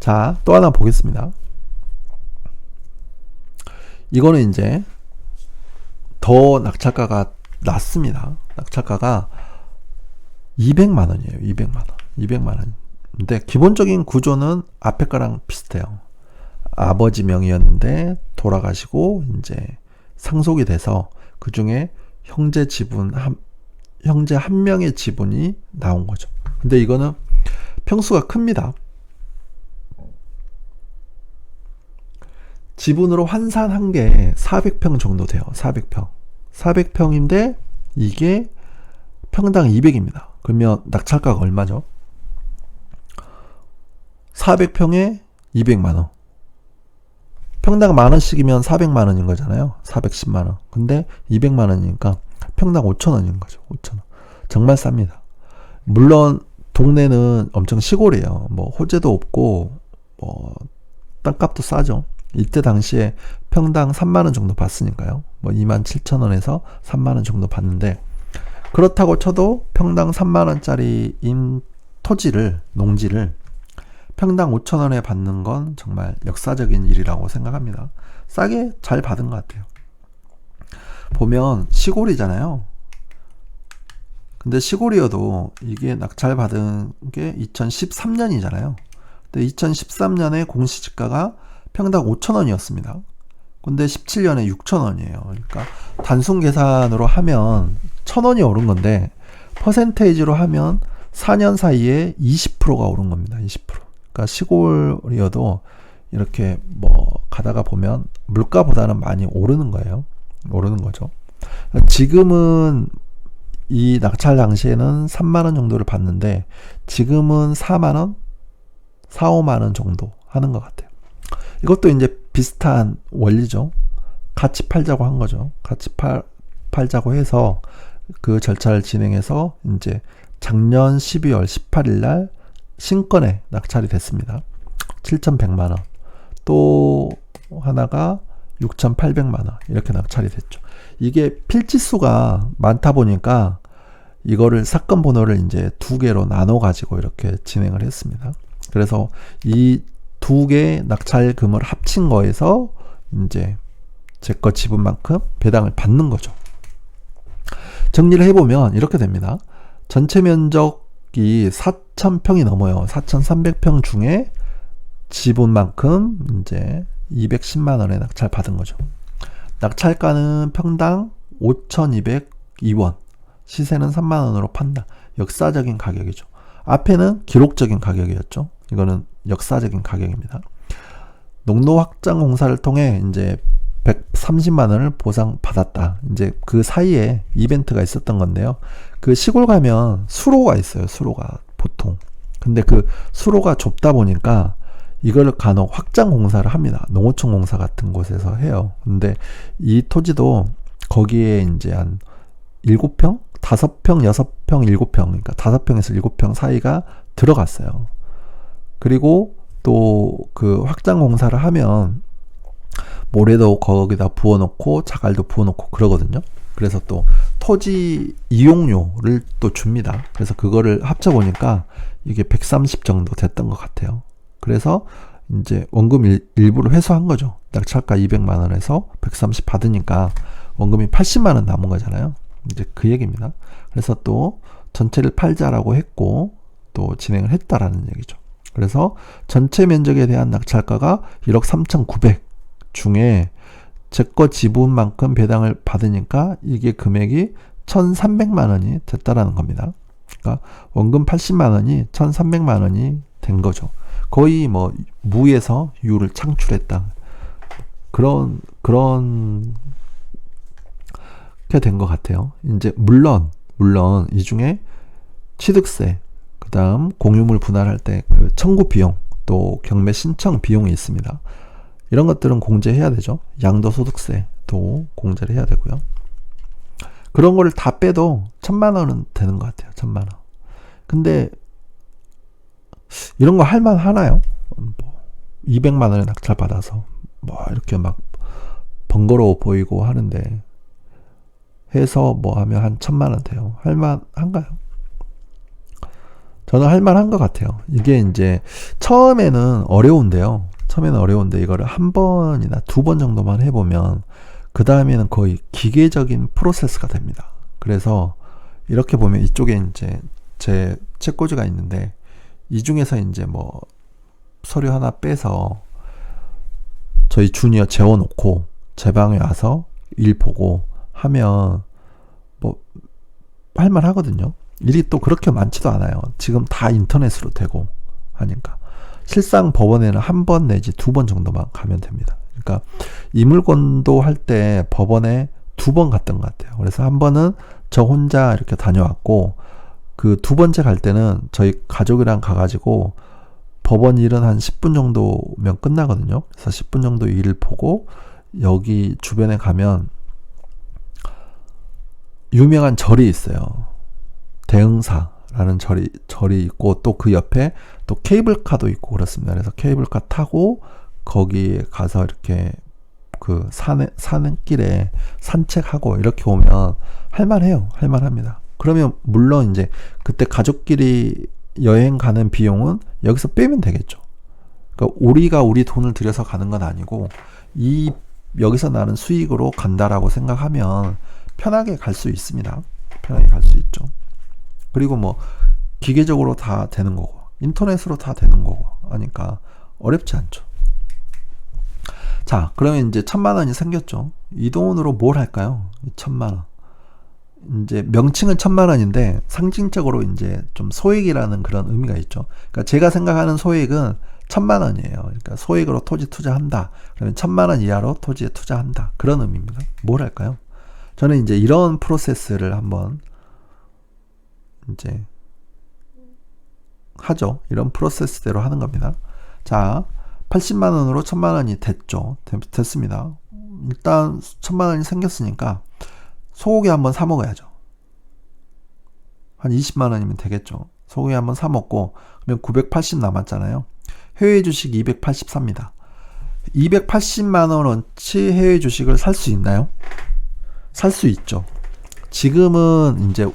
자, 또 하나 보겠습니다. 이거는 이제 더 낙찰가가 낮습니다. 낙찰가가 200만원이에요. 200만원. 근데 기본적인 구조는 앞에 거랑 비슷해요. 아버지 명의였는데 돌아가시고 이제 상속이 돼서 그 중에 형제 한 명의 지분이 나온 거죠. 근데 이거는 평수가 큽니다. 지분으로 환산한 게 400평 정도 돼요. 400평인데 이게 평당 200입니다. 그러면 낙찰가가 얼마죠? 400평에 200만원. 평당 만원씩이면 400만원인 거잖아요. 410만원. 근데 200만원이니까 평당 5천원인 거죠. 5천원. 정말 쌉니다. 물론 동네는 엄청 시골이에요. 뭐 호재도 없고 뭐 땅값도 싸죠. 이때 당시에 평당 3만원 정도 받으니까요. 뭐 27,000원에서 3만원 정도 받는데, 그렇다고 쳐도 평당 3만원짜리인 토지를, 농지를 평당 5천원에 받는 건 정말 역사적인 일이라고 생각합니다. 싸게 잘 받은 것 같아요. 보면 시골이잖아요. 근데 시골이어도 이게 낙찰 받은 게 2013년이잖아요. 근데 2013년에 공시지가가 평당 5천원이었습니다. 근데 17년에 6천원이에요. 그러니까 단순 계산으로 하면 1,000원이 오른 건데, 퍼센테이지로 하면 4년 사이에 20%가 오른 겁니다. 20%. 그러니까 시골이어도 이렇게 뭐 가다가 보면 물가보다는 많이 오르는 거예요. 오르는 거죠. 지금은 이 낙찰 당시에는 3만원 정도를 받는데 지금은 4만원? 4, 5만원 정도 하는 것 같아요. 이것도 이제 비슷한 원리죠. 같이 팔자고 한 거죠. 같이 팔자고 해서 그 절차를 진행해서 이제 작년 12월 18일 날 신건에 낙찰이 됐습니다. 7,100만원. 또 하나가 6,800만원. 이렇게 낙찰이 됐죠. 이게 필지수가 많다 보니까 이거를 사건 번호를 이제 두 개로 나눠 가지고 이렇게 진행을 했습니다. 그래서 이 두 개의 낙찰금을 합친 거에서 이제 제 거 지분만큼 배당을 받는 거죠. 정리를 해보면 이렇게 됩니다. 전체 면적이 4,000평이 넘어요. 4,300평 중에 지분만큼 이제 210만원에 낙찰 받은 거죠. 낙찰가는 평당 5,202원. 시세는 3만원으로 판다. 역사적인 가격이죠. 앞에는 기록적인 가격이었죠. 이거는 역사적인 가격입니다. 농로 확장 공사를 통해 이제 130만원을 보상받았다. 이제 그 사이에 이벤트가 있었던 건데요. 그 시골 가면 수로가 있어요. 수로가 보통. 근데 그 수로가 좁다 보니까 이걸 간혹 확장 공사를 합니다. 농어촌 공사 같은 곳에서 해요. 근데 이 토지도 거기에 이제 한 7평? 5평, 6평, 7평. 그러니까 5평에서 7평 사이가 들어갔어요. 그리고 또 그 확장 공사를 하면 모래도 거기다 부어놓고 자갈도 부어놓고 그러거든요. 그래서 또 토지 이용료를 또 줍니다. 그래서 그거를 합쳐보니까 이게 130 정도 됐던 것 같아요. 그래서 이제 원금 일부를 회수한 거죠. 낙찰가 200만원에서 130 받으니까 원금이 80만원 남은 거잖아요. 이제 그 얘기입니다. 그래서 또 전체를 팔자라고 했고 또 진행을 했다라는 얘기죠. 그래서 전체 면적에 대한 낙찰가가 1억 3,900 중에 제 거 지분만큼 배당을 받으니까 이게 금액이 1,300만원이 됐다라는 겁니다. 그러니까 원금 80만원이 1,300만원이 된 거죠. 거의 뭐 무에서 유를 창출했다. 그런 게 된 것 같아요. 이제 물론 이 중에 취득세, 그 다음 공유물 분할할 때 그 청구 비용, 또 경매 신청 비용이 있습니다. 이런 것들은 공제해야 되죠. 양도소득세도 공제를 해야 되고요. 그런 거를 다 빼도 1,000만원은 되는 것 같아요. 1,000만원. 근데 이런 거 할만 하나요? 뭐 200만원에 낙찰 받아서 뭐 이렇게 막 번거로워 보이고 하는데 해서 뭐 하면 한 1,000만원 돼요. 할만 한가요? 저는 할 만한 것 같아요. 이게 이제 처음에는 어려운데요. 처음에는 어려운데 이거를 한 번이나 두 번 정도만 해보면 그 다음에는 거의 기계적인 프로세스가 됩니다. 그래서 이렇게 보면 이쪽에 이제 제 책꽂이가 있는데 이 중에서 이제 뭐 서류 하나 빼서 저희 주니어 재워놓고 제 방에 와서 일 보고 하면 뭐 할만 하거든요. 일이 또 그렇게 많지도 않아요. 지금 다 인터넷으로 되고 하니까. 실상 법원에는 한 번 내지 두 번 정도만 가면 됩니다. 그러니까 이물권도 할 때 법원에 두 번 갔던 것 같아요. 그래서 한 번은 저 혼자 이렇게 다녀왔고 그 두 번째 갈 때는 저희 가족이랑 가가지고 법원 일은 한 10분 정도면 끝나거든요. 그래서 10분 정도 일을 보고 여기 주변에 가면 유명한 절이 있어요. 대흥사라는 절이 있고 또 그 옆에 또 케이블카도 있고 그렇습니다. 그래서 케이블카 타고 거기에 가서 이렇게 그 산길에 산책하고 이렇게 오면 할만해요. 할만합니다. 그러면 물론 이제 그때 가족끼리 여행 가는 비용은 여기서 빼면 되겠죠. 그러니까 우리가 우리 돈을 들여서 가는 건 아니고 여기서 나는 수익으로 간다라고 생각하면 편하게 갈 수 있습니다. 편하게 갈 수 있죠. 그리고 뭐 기계적으로 다 되는 거고 인터넷으로 다 되는 거고 하니까 어렵지 않죠. 자, 그러면 이제 1,000만 원이 생겼죠. 이 돈으로 뭘 할까요? 1,000만 원. 이제 명칭은 1,000만 원인데 상징적으로 이제 좀 소액이라는 그런 의미가 있죠. 그러니까 제가 생각하는 소액은 1,000만 원이에요. 그러니까 소액으로 토지 투자한다. 그러면 1,000만 원 이하로 토지에 투자한다. 그런 의미입니다. 뭘 할까요? 저는 이제 이런 프로세스를 한번 이제 하죠. 이런 프로세스대로 하는 겁니다. 자, 80만 원으로 1,000만 원이 됐죠. 됐습니다. 일단 1,000만 원이 생겼으니까 소고기 한번 사 먹어야죠. 한 20만 원이면 되겠죠. 소고기 한번 사 먹고 그러면 980 남았잖아요. 해외 주식 284입니다. 280만 원어치 해외 주식을 살 수 있나요? 살 수 있죠. 지금은 이제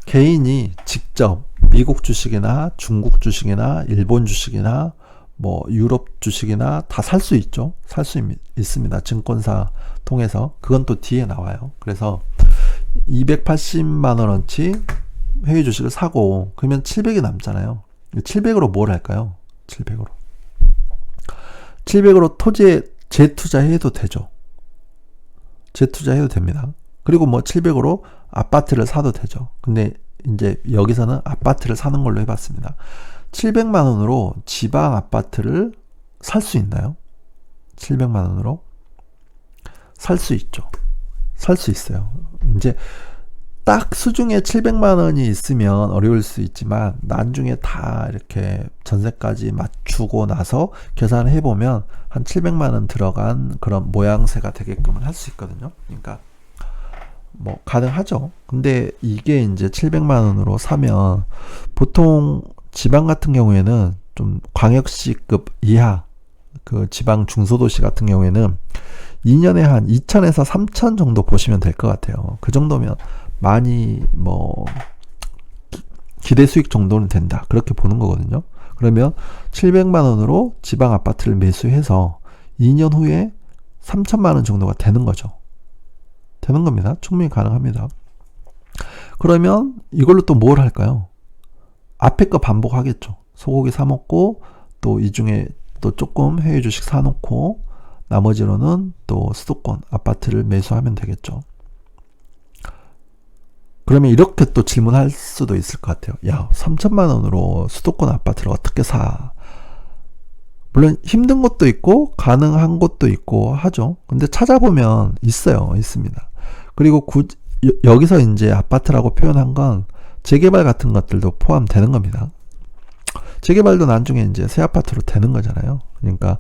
개인이 직접 미국 주식이나 중국 주식이나 일본 주식이나 뭐 유럽 주식이나 다 살 수 있죠. 살 수 있습니다. 증권사 통해서. 그건 또 뒤에 나와요. 그래서 280만 원어치 해외 주식을 사고 그러면 700이 남잖아요. 700으로 뭘 할까요? 700으로 토지에 재투자해도 되죠. 재투자해도 됩니다. 그리고 뭐 700으로 아파트를 사도 되죠. 근데 이제 여기서는 아파트를 사는 걸로 해봤습니다. 700만 원으로 지방 아파트를 살 수 있나요? 700만 원으로 살 수 있죠. 살 수 있어요. 이제 딱 수중에 700만 원이 있으면 어려울 수 있지만 나중에 다 이렇게 전세까지 맞추고 나서 계산을 해보면 한 700만 원 들어간 그런 모양새가 되게끔 할 수 있거든요. 그러니까 뭐 가능하죠. 근데 이게 이제 700만 원으로 사면 보통 지방 같은 경우에는 좀 광역시급 이하 그 지방 중소도시 같은 경우에는 2년에 한 2천에서 3천 정도 보시면 될 것 같아요. 그 정도면 많이 뭐 기대 수익 정도는 된다. 그렇게 보는 거거든요. 그러면 700만 원으로 지방 아파트를 매수해서 2년 후에 3천만 원 정도가 되는 거죠. 되는 겁니다. 충분히 가능합니다. 그러면 이걸로 또 뭘 할까요? 앞에 거 반복하겠죠. 소고기 사 먹고 또 이 중에 또 조금 해외 주식 사놓고 나머지로는 또 수도권 아파트를 매수하면 되겠죠. 그러면 이렇게 또 질문할 수도 있을 것 같아요. 야, 3천만 원으로 수도권 아파트를 어떻게 사? 물론 힘든 것도 있고 가능한 것도 있고 하죠. 근데 찾아보면 있습니다. 그리고 여기서 이제 아파트라고 표현한 건 재개발 같은 것들도 포함되는 겁니다. 재개발도 나중에 이제 새 아파트로 되는 거잖아요. 그러니까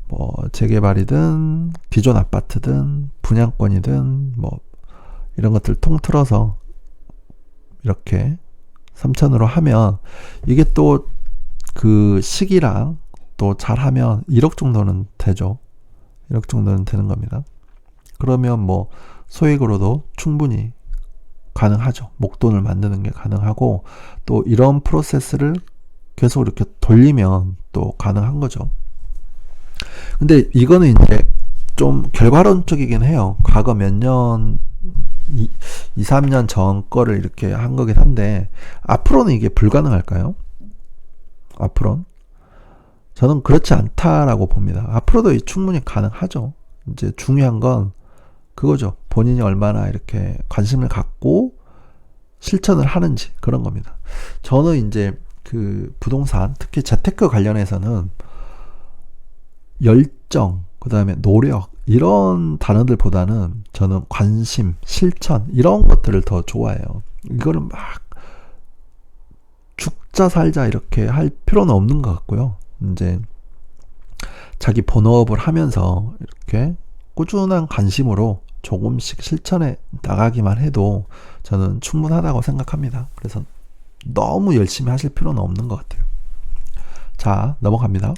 뭐 재개발이든 기존 아파트든 분양권이든 뭐 이런 것들 통틀어서 이렇게 3천으로 하면 이게 또 그 시기랑 또 잘하면 1억 정도는 되죠. 1억 정도는 되는 겁니다. 그러면 뭐 소액으로도 충분히 가능하죠. 목돈을 만드는 게 가능하고 또 이런 프로세스를 계속 이렇게 돌리면 또 가능한 거죠. 근데 이거는 이제 좀 결과론적이긴 해요. 과거 몇 년, 2, 3년 전 거를 이렇게 한 거긴 한데, 앞으로는 이게 불가능할까요? 앞으로는? 저는 그렇지 않다라고 봅니다. 앞으로도 충분히 가능하죠. 이제 중요한 건 그거죠. 본인이 얼마나 이렇게 관심을 갖고 실천을 하는지 그런 겁니다. 저는 이제 그 부동산, 특히 재테크 관련해서는 열정, 그 다음에 노력, 이런 단어들보다는 저는 관심, 실천, 이런 것들을 더 좋아해요. 이거를 막 죽자 살자 이렇게 할 필요는 없는 것 같고요. 이제 자기 본업을 하면서 이렇게 꾸준한 관심으로 조금씩 실천해 나가기만 해도 저는 충분하다고 생각합니다. 그래서 너무 열심히 하실 필요는 없는 것 같아요. 자, 넘어갑니다.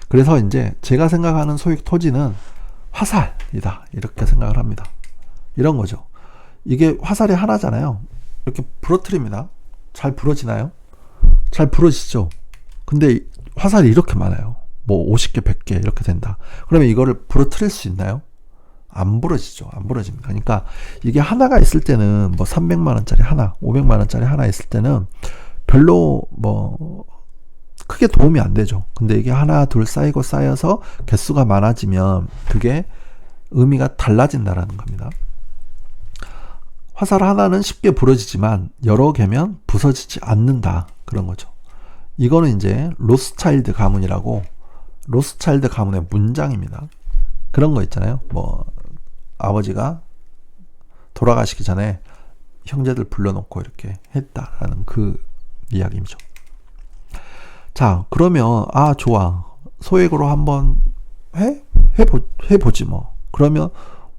그래서 이제 제가 생각하는 소액 토지는 화살이다, 이렇게 생각을 합니다. 이런 거죠. 이게 화살이 하나잖아요. 이렇게 부러뜨립니다. 잘 부러지나요? 잘 부러지죠. 근데 화살이 이렇게 많아요. 뭐 50개, 100개 이렇게 된다. 그러면 이거를 부러뜨릴 수 있나요? 안 부러지죠. 안 부러집니다. 그러니까 이게 하나가 있을 때는 뭐 300만 원짜리 하나, 500만 원짜리 하나 있을 때는 별로 뭐 크게 도움이 안 되죠. 근데 이게 하나, 둘 쌓이고 쌓여서 개수가 많아지면 그게 의미가 달라진다라는 겁니다. 화살 하나는 쉽게 부러지지만 여러 개면 부서지지 않는다, 그런 거죠. 이거는 이제 로스차일드 가문이라고, 로스차일드 가문의 문장입니다. 그런 거 있잖아요. 뭐 아버지가 돌아가시기 전에 형제들 불러놓고 이렇게 했다라는 그 이야기죠. 자, 그러면 좋아, 소액으로 한번 해보지 뭐. 그러면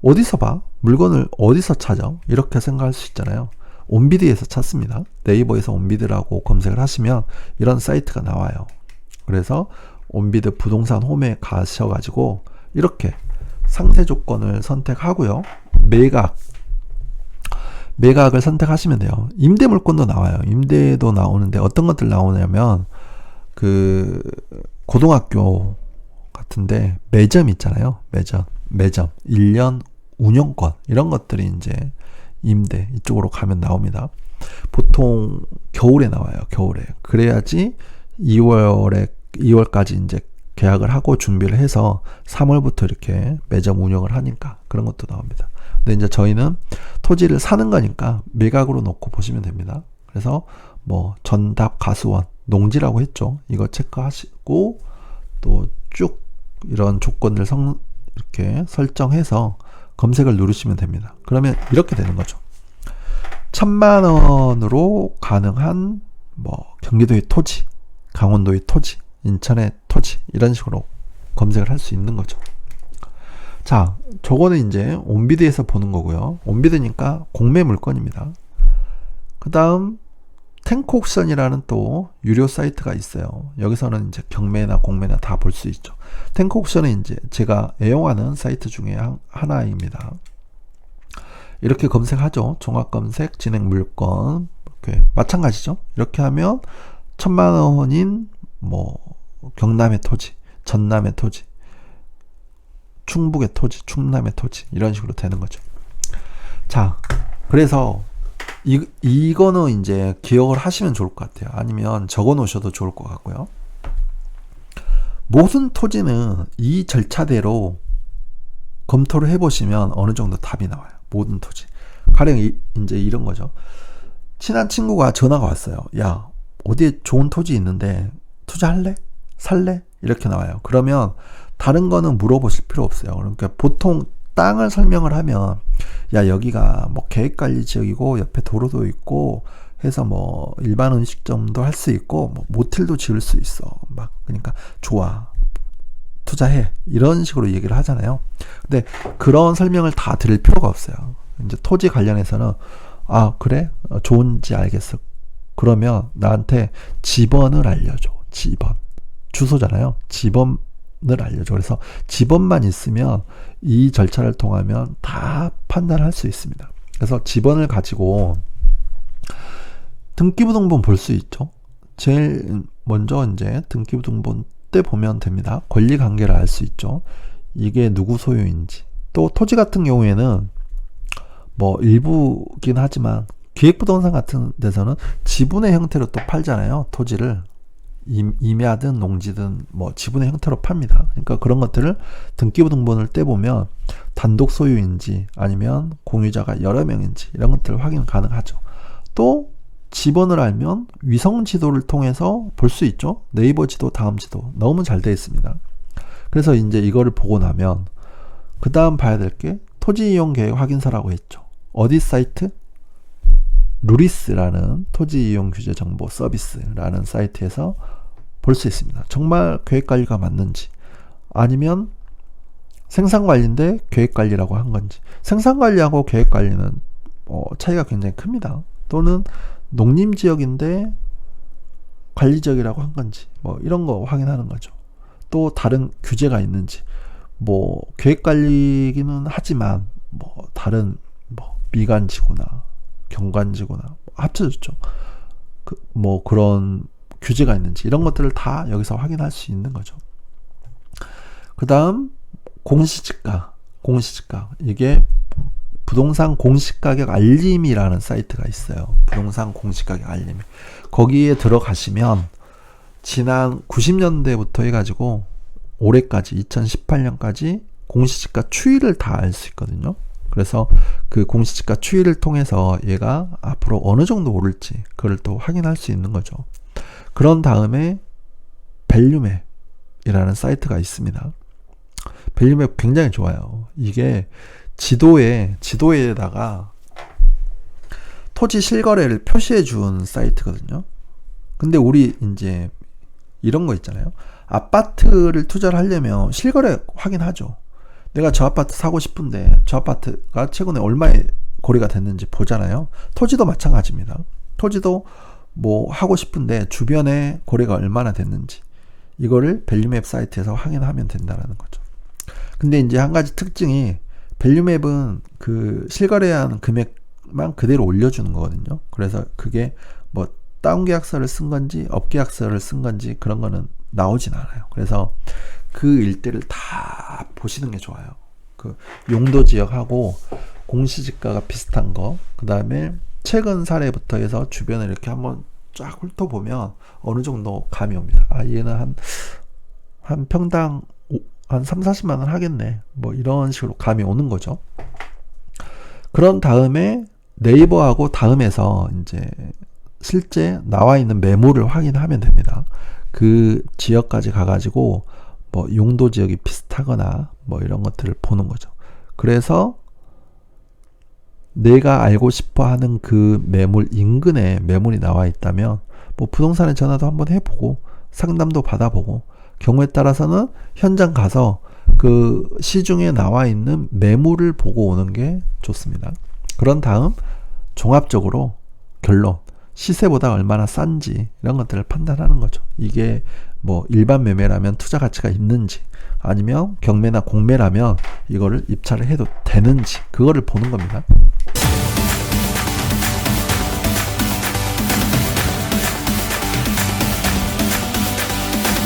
어디서 봐? 물건을 어디서 찾아? 이렇게 생각할 수 있잖아요. 온비드에서 찾습니다. 네이버에서 온비드라고 검색을 하시면 이런 사이트가 나와요. 그래서 온비드 부동산 홈에 가셔가지고 이렇게 상세 조건을 선택하고요. 매각을 선택하시면 돼요. 임대 물건도 나와요. 임대도 나오는데 어떤 것들 나오냐면 그 고등학교 같은데 매점 있잖아요. 매점 1년 운영권, 이런 것들이 이제 임대 이쪽으로 가면 나옵니다. 보통 겨울에 나와요. 겨울에. 그래야지 2월까지 이제 계약을 하고 준비를 해서 3월부터 이렇게 매점 운영을 하니까 그런 것도 나옵니다. 근데 이제 저희는 토지를 사는 거니까 매각으로 놓고 보시면 됩니다. 그래서 뭐 전답 가수원 농지라고 했죠. 이거 체크하시고 또 쭉 이런 조건들 이렇게 설정해서 검색을 누르시면 됩니다. 그러면 이렇게 되는 거죠. 1,000만 원으로 가능한 뭐 경기도의 토지, 강원도의 토지, 인천의 토지, 이런 식으로 검색을 할 수 있는 거죠. 자, 저거는 이제 온비드에서 보는 거고요. 온비드니까 공매 물건입니다. 그 다음 탱크옥션이라는 또 유료 사이트가 있어요. 여기서는 이제 경매나 공매나 다 볼 수 있죠. 탱크옥션은 이제 제가 애용하는 사이트 중에 하나입니다. 이렇게 검색하죠. 종합검색, 진행 물건, 이렇게 마찬가지죠. 이렇게 하면 1,000만 원인 뭐 경남의 토지, 전남의 토지, 충북의 토지, 충남의 토지, 이런 식으로 되는 거죠. 자, 그래서 이거는 이제 기억을 하시면 좋을 것 같아요. 아니면 적어 놓으셔도 좋을 것 같고요. 모든 토지는 이 절차대로 검토를 해보시면 어느 정도 답이 나와요. 모든 토지. 가령 이제 이런 거죠. 친한 친구가 전화가 왔어요. 야, 어디에 좋은 토지 있는데 투자할래? 살래? 이렇게 나와요. 그러면 다른 거는 물어보실 필요 없어요. 그러니까 보통 땅을 설명을 하면 야, 여기가 뭐 계획관리 지역이고 옆에 도로도 있고 해서 뭐 일반 음식점도 할 수 있고 뭐 모텔도 지을 수 있어. 막 그러니까 좋아, 투자해, 이런 식으로 얘기를 하잖아요. 근데 그런 설명을 다 드릴 필요가 없어요. 이제 토지 관련해서는 그래? 좋은지 알겠어. 그러면 나한테 집원을 알려줘. 집원. 주소잖아요. 집원을 알려줘. 그래서 집원만 있으면 이 절차를 통하면 다 판단할 수 있습니다. 그래서 지번을 가지고 등기부등본 볼 수 있죠. 제일 먼저 이제 등기부등본 때 보면 됩니다. 권리관계를 알 수 있죠. 이게 누구 소유인지. 또 토지 같은 경우에는 뭐 일부긴 하지만 기획부동산 같은 데서는 지분의 형태로 또 팔잖아요. 토지를 임야든 농지든 뭐 지분의 형태로 팝니다. 그러니까 그런 것들을 등기부등본을 떼보면 단독 소유인지 아니면 공유자가 여러 명인지 이런 것들을 확인 가능하죠. 또 지번을 알면 위성 지도를 통해서 볼 수 있죠. 네이버 지도, 다음 지도 너무 잘 되어 있습니다. 그래서 이제 이거를 보고 나면 그 다음 봐야 될 게 토지 이용 계획 확인서라고 했죠. 어디 사이트? 루리스라는 토지 이용 규제 정보 서비스라는 사이트에서 볼 수 있습니다. 정말 계획 관리가 맞는지, 아니면 생산 관리인데 계획 관리라고 한 건지. 생산 관리하고 계획 관리는 차이가 굉장히 큽니다. 또는 농림 지역인데 관리 지역이라고 한 건지, 뭐 이런 거 확인하는 거죠. 또 다른 규제가 있는지, 뭐 계획 관리기는 하지만 뭐 다른 뭐 미관지구나 경관지구나 합쳐졌죠. 뭐 그런 규제가 있는지 이런 것들을 다 여기서 확인할 수 있는 거죠. 그 다음 공시지가 이게 부동산 공시가격 알림이라는 사이트가 있어요. 부동산 공시가격 알림이. 거기에 들어가시면 지난 90년대부터 해가지고 올해까지 2018년까지 공시지가 추이를 다 알 수 있거든요. 그래서 그 공시지가 추이를 통해서 얘가 앞으로 어느 정도 오를지 그걸 또 확인할 수 있는 거죠. 그런 다음에 밸류맵이라는 사이트가 있습니다. 밸류맵 굉장히 좋아요. 이게 지도에다가 토지 실거래를 표시해 준 사이트거든요. 근데 우리 이제 이런 거 있잖아요. 아파트를 투자를 하려면 실거래 확인하죠. 내가 저 아파트 사고 싶은데 저 아파트가 최근에 얼마에 거래가 됐는지 보잖아요. 토지도 마찬가지입니다. 토지도 뭐 하고 싶은데 주변에 거래가 얼마나 됐는지 이거를 밸류맵 사이트에서 확인하면 된다는 거죠. 근데 이제 한 가지 특징이 밸류맵은 그 실거래한 금액만 그대로 올려주는 거거든요. 그래서 그게 뭐 다운 계약서를 쓴 건지 업 계약서를 쓴 건지 그런 거는 나오진 않아요. 그래서 그 일대를 다 보시는 게 좋아요. 그 용도 지역하고 공시지가가 비슷한 거, 그 다음에 최근 사례부터 해서 주변을 이렇게 한번 쫙 훑어보면 어느 정도 감이 옵니다. 아, 얘는 한 평당 한 3, 40만 원 하겠네. 뭐 이런 식으로 감이 오는 거죠. 그런 다음에 네이버하고 다음에서 이제 실제 나와 있는 매물을 확인하면 됩니다. 그 지역까지 가가지고 뭐 용도 지역이 비슷하거나 뭐 이런 것들을 보는 거죠. 그래서 내가 알고 싶어 하는 그 매물 인근에 매물이 나와 있다면 뭐 부동산에 전화도 한번 해보고 상담도 받아보고 경우에 따라서는 현장 가서 그 시중에 나와 있는 매물을 보고 오는 게 좋습니다. 그런 다음 종합적으로 결론, 시세보다 얼마나 싼지 이런 것들을 판단하는 거죠. 이게 뭐 일반 매매라면 투자 가치가 있는지 아니면 경매나 공매라면 이거를 입찰을 해도 되는지 그거를 보는 겁니다.